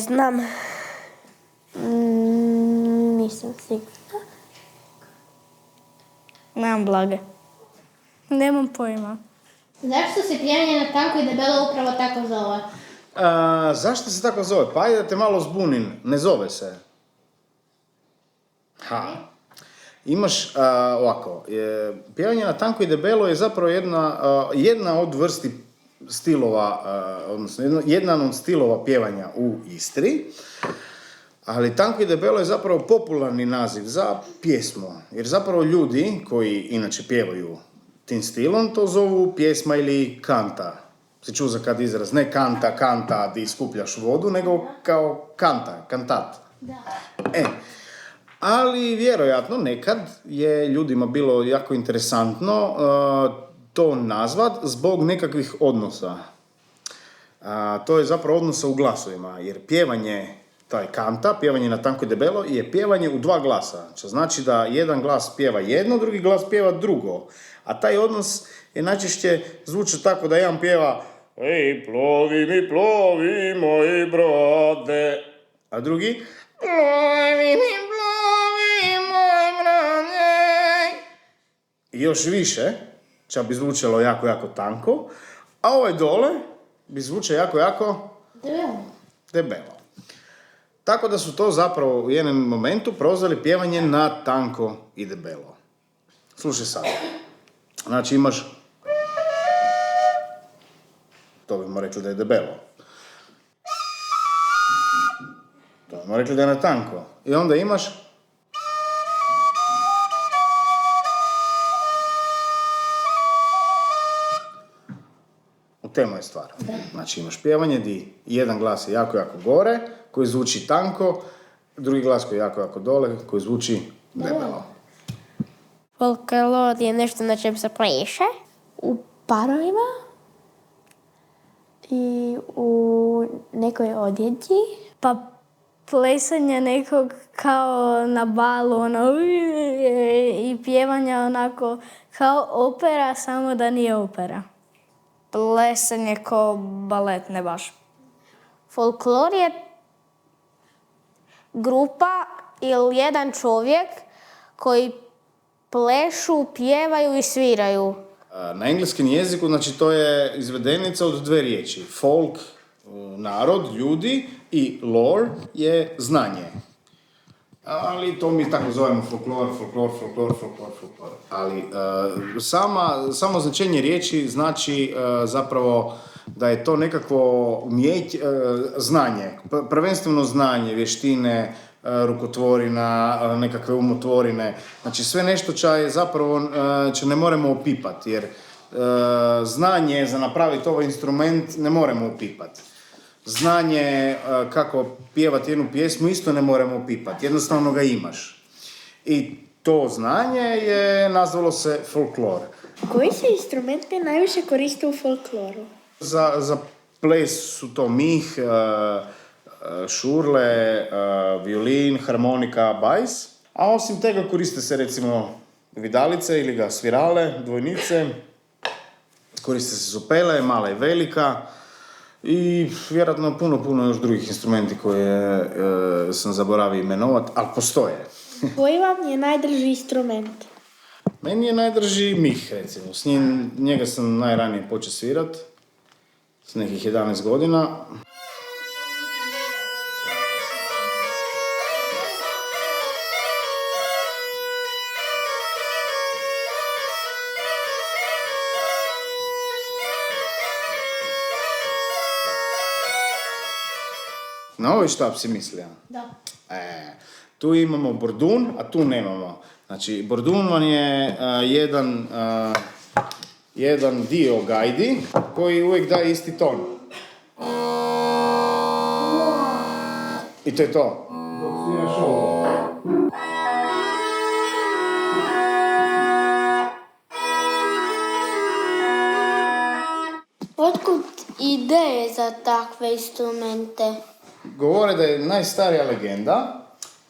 znam. Nisam sigurna. Nemam blage. Nemam pojma. Zašto se pjevanje na tanko i debelo upravo tako zove? Zašto se tako zove? Pa ajde da te malo zbunim. Ne zove se. Imaš ovako, pjevanje na tanko i debelo je zapravo jedna od vrsti stilova, odnosno jedan od stilova pjevanja u Istri, ali tanko i debelo je zapravo popularni naziv za pjesmu, jer zapravo ljudi koji inače pjevaju tim stilom to zovu pjesma ili kanta. Si čuo za kad izraz, ne kanta di skupljaš vodu, nego kao kantat. Da. Ali vjerojatno nekad je ljudima bilo jako interesantno to nazvat zbog nekakvih odnosa. To je zapravo odnosa u glasovima, jer pjevanje, pjevanje na tanko i debelo je pjevanje u dva glasa. Što znači da jedan glas pjeva jedno, drugi glas pjeva drugo. A taj odnos je najčešće zvuči tako da jedan pjeva ej, plovi mi, plovi moji brode, a drugi plovi mi, plovi moji brode. I još više, čak bi zvučalo jako, jako tanko, a ovaj dole bi zvučao jako, jako debelo. Tako da su to zapravo u jednom momentu prozvali pjevanje na tanko i debelo. Slušaj sad. Znači imaš, to bimo rekli da je debelo. To bimo rekli da je na tanko. I onda imaš u temu je stvar. Znači imaš pjevanje di jedan glas je jako, jako gore, koji zvuči tanko, drugi glas koji je jako, jako dole, koji zvuči debelo. Folklor je nešto na čem se pleše u parovima i u nekoj odjeći. Pa plesanje nekog kao na balu, i pjevanje onako kao opera, samo da nije opera. Plesanje kao balet, ne baš. Folklor je grupa ili jedan čovjek koji plešu, pjevaju i sviraju. Na engleskom jeziku, znači to je izvedenica od dve riječi. Folk, narod, ljudi, i lore je znanje. Ali to mi tako zovemo folklor. Ali samo značenje riječi znači zapravo da je to nekakvo znanje, prvenstveno znanje, vještine, rukotvorina, nekakve umotvorine. Znači sve nešto će ne moramo opipati, jer znanje za napraviti ovaj instrument ne moramo opipati. Znanje kako pjevati jednu pjesmu isto ne moramo opipati, jednostavno ga imaš. I to znanje je nazvalo se folklor. Koji se instrumenti najviše koriste u folkloru? Za ples su to mih, šurle, violin, harmonika, bajs. A osim toga koriste se recimo vidalice ili ga svirale, dvojnice. Koriste se zupele, mala i velika. I vjerojatno puno još drugih instrumenti koje sam zaboravio imenovati, ali postoje. Koji vam je najdrži instrument? Meni je najdrži mih, recimo. Njega sam najranije počeo svirat, s nekih 11 godina. Na ovaj štap si mislio? Da. Tu imamo bordun, a tu nemamo. Znači, bordun vam je jedan dio gajdi koji uvijek daje isti ton. I to je to. Dok sviraš ovo. Otkud ideje za takve instrumente? Govore da je najstarija legenda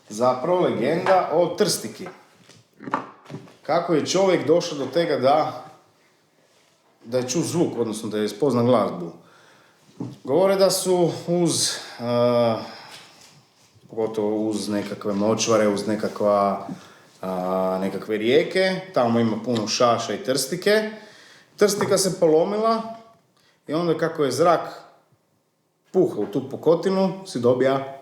zapravo legenda o trstiki. Kako je čovjek došao do tega da je čuo zvuk, odnosno da je spozna glazbu. Govore da su uz pogotovo uz nekakve močvare, uz nekakve rijeke. Tamo ima puno šaša i trstike. Trstika se polomila i onda kako je zrak puha u tu pukotinu, si dobija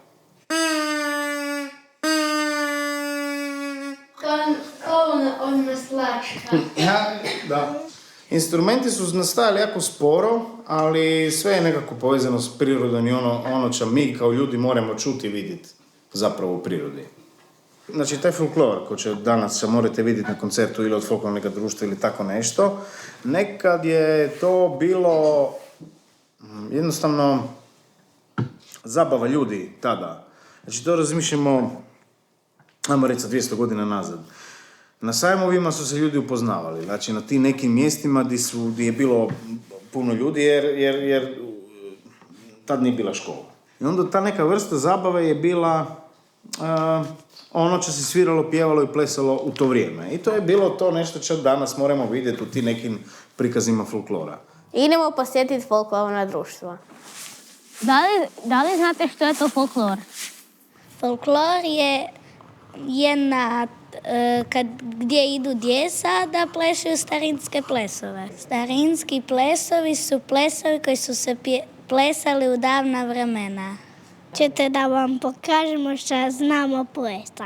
Ona slačka. Da. Instrumenti su nastajali jako sporo, ali sve je nekako povezano s prirodom i ono što mi kao ljudi moramo čuti i vidjeti zapravo u prirodi. Znači, taj folklor koji će danas morate vidjeti na koncertu ili od folklornog društva ili tako nešto, nekad je to bilo jednostavno zabava ljudi tada. Znači, to razmišljamo, ajmo reći, 200 godina nazad. Na sajmovima su se ljudi upoznavali, znači na tim nekim mjestima gdje je bilo puno ljudi jer tad nije bila škola. I onda ta neka vrsta zabave je bila ono što se sviralo, pjevalo i plesalo u to vrijeme. I to je bilo to nešto što danas moramo vidjeti u tim nekim prikazima folklora. Idemo posjetiti folklorna društva. Da li znate što je to folklor? Folklor je jedna gdje idu djeca da plešaju starinske plesove. Starinski plesovi su plesovi koji su se plesali u davna vremena. Ćete da vam pokažemo što znamo plesati.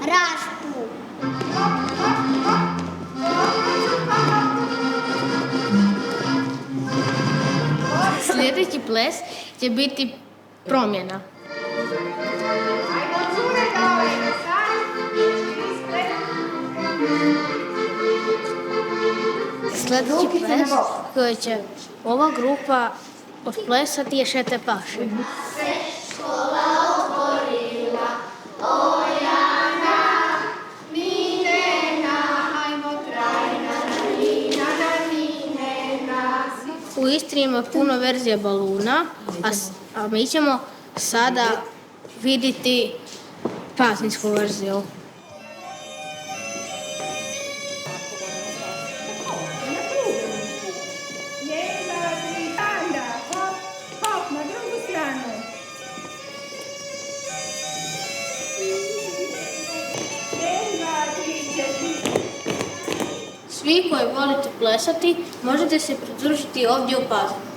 Rašpu. Sljedeći ples će biti promjena. Sljedeći ples koji će ova grupa odplesati je Šete paše. U Istri ima puno verzija baluna, a mi ćemo sada vidjeti prazničku verziju. Svi koji volite plesati, možete se pridružiti ovdje u Pazinu.